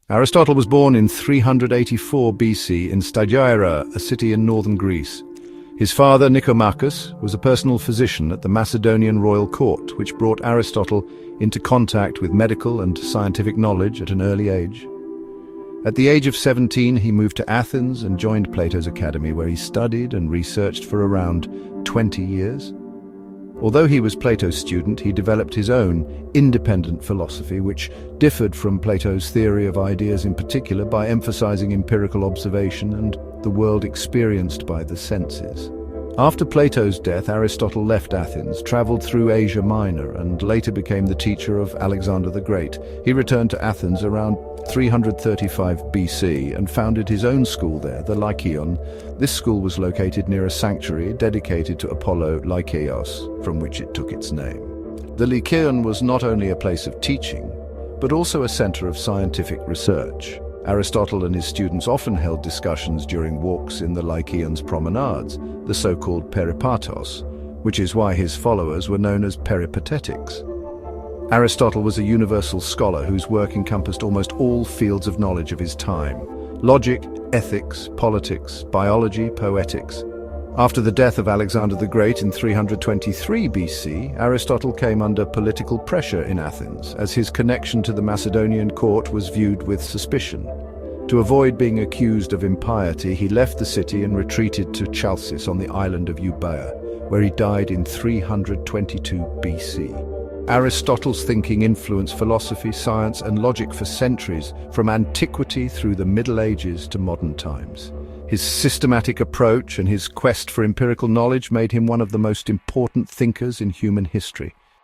Aristotle was born in 384 BC in Stageira, a city in northern Greece. His father, Nicomachus, was a personal physician at the Macedonian royal court, which brought Aristotle into contact with medical and scientific knowledge at an early age. At the age of 17, he moved to Athens and joined Plato's academy, where he studied and researched for around 20 years. Although he was Plato's student, he developed his own independent philosophy, which differed from Plato's theory of ideas in particular by emphasizing empirical observation and the world experienced by the senses. After Plato's death, Aristotle left Athens, traveled through Asia Minor, and later became the teacher of Alexander the Great. He returned to Athens around 335 BC and founded his own school there, the Lykeion. This school was located near a sanctuary dedicated to Apollo Lykeios, from which it took its name. The Lykeion was not only a place of teaching, but also a center of scientific research. Aristotle and his students often held discussions during walks in the Lykeion's promenades, the so-called Peripatos, which is why his followers were known as peripatetics. Aristotle was a universal scholar whose work encompassed almost all fields of knowledge of his time: logic, ethics, politics, biology, poetics. After the death of Alexander the Great in 323 BC, Aristotle came under political pressure in Athens, as his connection to the Macedonian court was viewed with suspicion. To avoid being accused of impiety, he left the city and retreated to Chalcis on the island of Euboea, where he died in 322 BC. Aristotle's thinking influenced philosophy, science, and logic for centuries, from antiquity through the Middle Ages to modern times. His systematic approach and his quest for empirical knowledge made him one of the most important thinkers in human history.